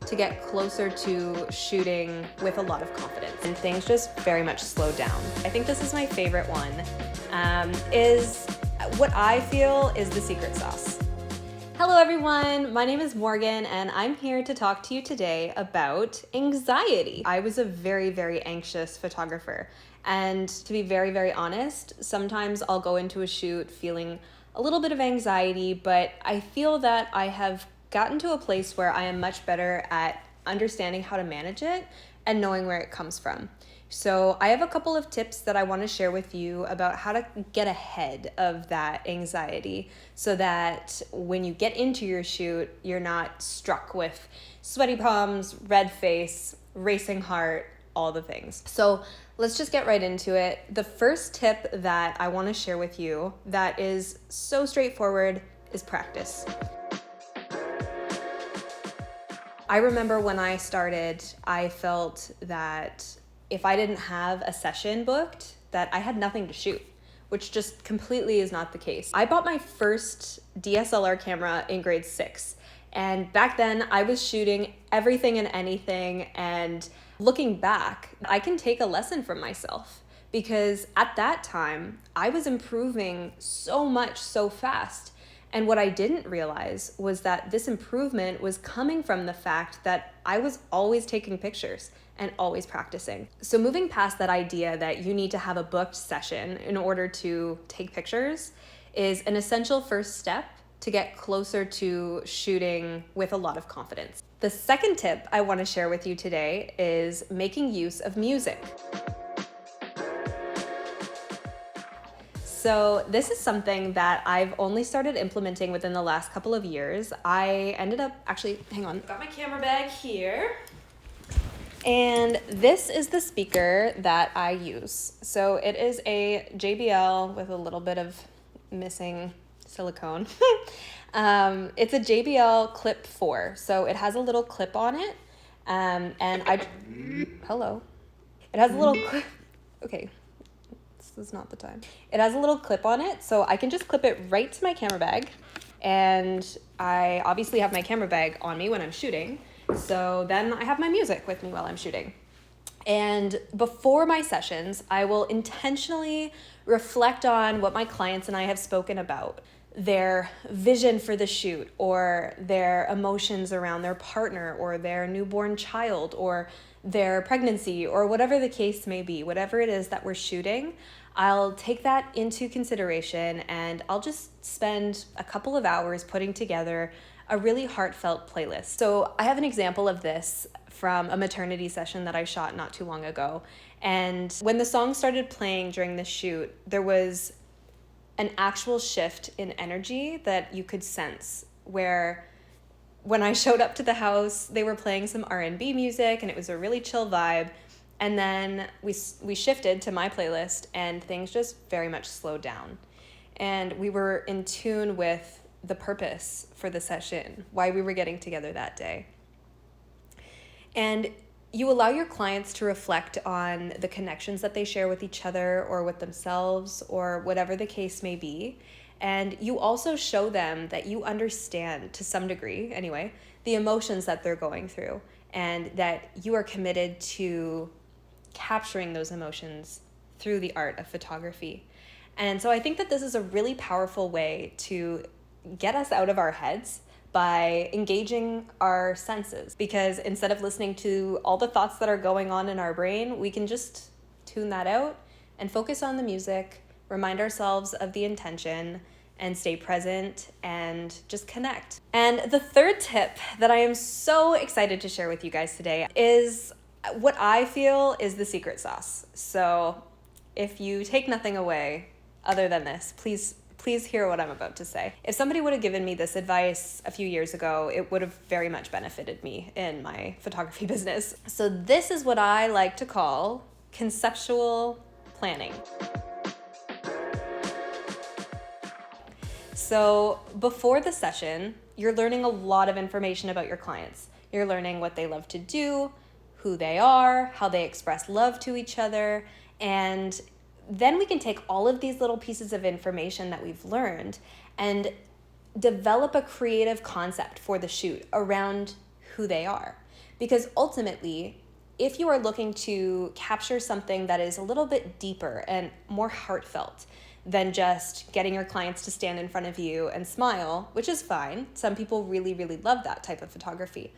to get closer to shooting with a lot of confidence, and things just very much slow down. I think this is my favorite one, is what I feel is the secret sauce. Hello everyone, my name is Morgan and I'm here to talk to you today about anxiety. I was a very, very anxious photographer, and to be very, very honest, sometimes I'll go into a shoot feeling a little bit of anxiety, but I feel that I have gotten to a place where I am much better at understanding how to manage it and knowing where it comes from. So I have a couple of tips that I want to share with you about how to get ahead of that anxiety so that when you get into your shoot, you're not struck with sweaty palms, red face, racing heart, all the things. So let's just get right into it. The first tip that I want to share with you that is so straightforward is practice. I remember when I started, I felt that if I didn't have a session booked, that I had nothing to shoot, which just completely is not the case. I bought my first DSLR camera in grade 6. And back then I was shooting everything and anything. And looking back, I can take a lesson from myself, because at that time I was improving so much so fast. And what I didn't realize was that this improvement was coming from the fact that I was always taking pictures and always practicing. So moving past that idea that you need to have a booked session in order to take pictures is an essential first step to get closer to shooting with a lot of confidence. The second tip I want to share with you today is making use of music. So this is something that I've only started implementing within the last couple of years. I ended up, actually, hang on, got my camera bag here. And this is the speaker that I use. So it is a JBL with a little bit of missing silicone. It's a JBL Clip 4. So it has a little clip on it. Hello. It has a little clip. Okay. This is not the time. It has a little clip on it, so I can just clip it right to my camera bag. And I obviously have my camera bag on me when I'm shooting. So then I have my music with me while I'm shooting. And before my sessions, I will intentionally reflect on what my clients and I have spoken about, their vision for the shoot, or their emotions around their partner or their newborn child or their pregnancy, or whatever the case may be, whatever it is that we're shooting. I'll take that into consideration and I'll just spend a couple of hours putting together a really heartfelt playlist. So I have an example of this from a maternity session that I shot not too long ago. And when the song started playing during the shoot, there was an actual shift in energy that you could sense, where when I showed up to the house, they were playing some R&B music and it was a really chill vibe. And then we shifted to my playlist and things just very much slowed down. And we were in tune with the purpose for the session, why we were getting together that day. And you allow your clients to reflect on the connections that they share with each other or with themselves or whatever the case may be. And you also show them that you understand, to some degree anyway, the emotions that they're going through, and that you are committed to capturing those emotions through the art of photography. And so I think that this is a really powerful way to get us out of our heads by engaging our senses, because instead of listening to all the thoughts that are going on in our brain, we can just tune that out and focus on the music, remind ourselves of the intention, and stay present and just connect. And the third tip that I am so excited to share with you guys today is what I feel is the secret sauce. So if you take nothing away other than this, please hear what I'm about to say. If somebody would have given me this advice a few years ago, it would have very much benefited me in my photography business. So this is what I like to call conceptual planning. So before the session, you're learning a lot of information about your clients. You're learning what they love to do, who they are, how they express love to each other, and then we can take all of these little pieces of information that we've learned and develop a creative concept for the shoot around who they are. Because ultimately, if you are looking to capture something that is a little bit deeper and more heartfelt than just getting your clients to stand in front of you and smile, which is fine. Some people really, really love that type of photography.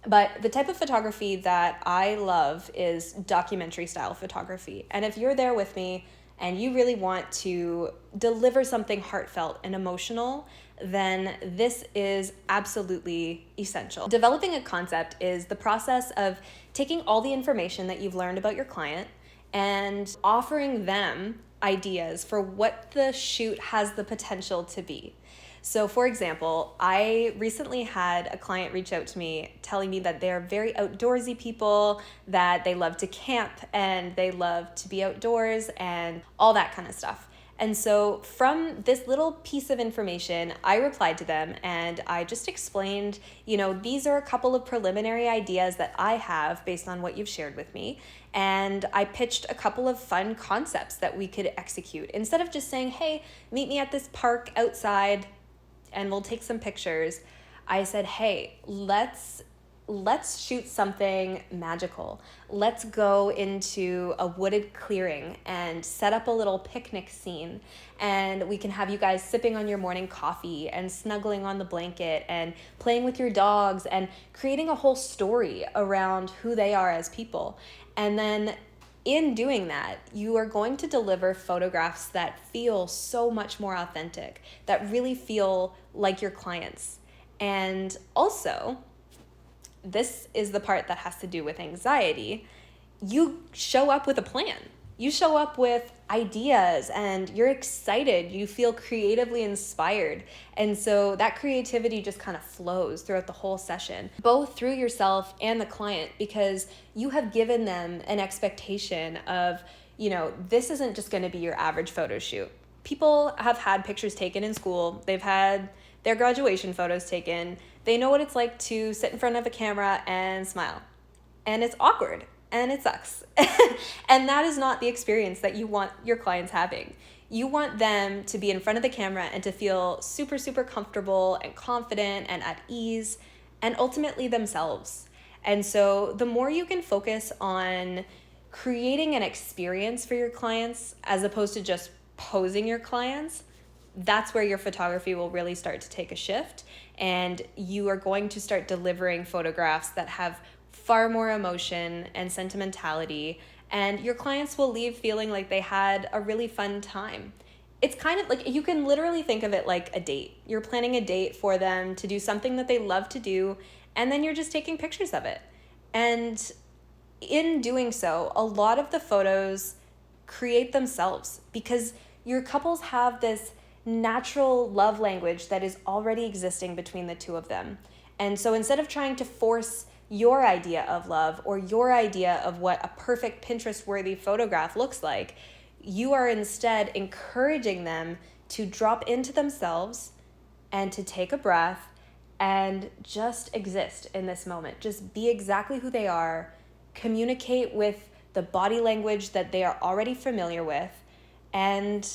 But the type of photography that I love is documentary style photography. And if you're there with me and you really want to deliver something heartfelt and emotional, then this is absolutely essential. Developing a concept is the process of taking all the information that you've learned about your client and offering them ideas for what the shoot has the potential to be. So for example, I recently had a client reach out to me telling me that they're very outdoorsy people, that they love to camp and they love to be outdoors and all that kind of stuff. And so from this little piece of information, I replied to them and I just explained, these are a couple of preliminary ideas that I have based on what you've shared with me. And I pitched a couple of fun concepts that we could execute. Instead of just saying, hey, meet me at this park outside and we'll take some pictures, I said, hey, let's shoot something magical. Let's go into a wooded clearing and set up a little picnic scene. And we can have you guys sipping on your morning coffee and snuggling on the blanket and playing with your dogs and creating a whole story around who they are as people. And then in doing that, you are going to deliver photographs that feel so much more authentic, that really feel like your clients. And also, this is the part that has to do with anxiety. You show up with a plan. You show up with ideas and you're excited. You feel creatively inspired. And so that creativity just kind of flows throughout the whole session, both through yourself and the client, because you have given them an expectation of, this isn't just going to be your average photo shoot. People have had pictures taken in school. They've had their graduation photos taken. They know what it's like to sit in front of a camera and smile. And it's awkward and it sucks. And that is not the experience that you want your clients having. You want them to be in front of the camera and to feel super, super comfortable and confident and at ease and ultimately themselves. And so the more you can focus on creating an experience for your clients as opposed to just posing your clients, that's where your photography will really start to take a shift, and you are going to start delivering photographs that have far more emotion and sentimentality, and your clients will leave feeling like they had a really fun time. It's kind of like, you can literally think of it like a date. You're planning a date for them to do something that they love to do, and then you're just taking pictures of it. And in doing so, a lot of the photos create themselves because your couples have this natural love language that is already existing between the two of them. And so instead of trying to force your idea of love or your idea of what a perfect Pinterest-worthy photograph looks like, you are instead encouraging them to drop into themselves and to take a breath and just exist in this moment. Just be exactly who they are, communicate with the body language that they are already familiar with, and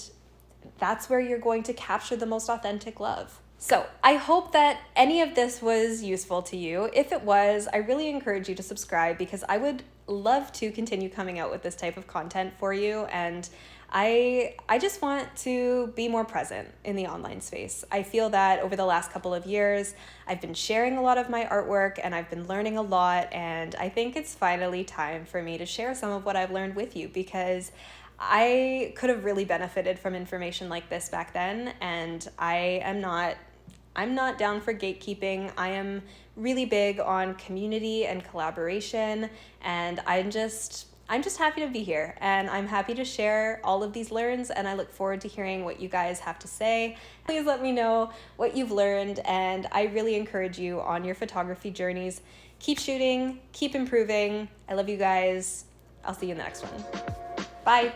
that's where you're going to capture the most authentic love. So I hope that any of this was useful to you. If it was, I really encourage you to subscribe because I would love to continue coming out with this type of content for you. And I just want to be more present in the online space. I feel that over the last couple of years, I've been sharing a lot of my artwork and I've been learning a lot. And I think it's finally time for me to share some of what I've learned with you, because I could have really benefited from information like this back then, and I'm not down for gatekeeping. I am really big on community and collaboration, and I'm just happy to be here, and I'm happy to share all of these learns, and I look forward to hearing what you guys have to say. Please let me know what you've learned, and I really encourage you on your photography journeys. Keep shooting, keep improving. I love you guys. I'll see you in the next one. Bye.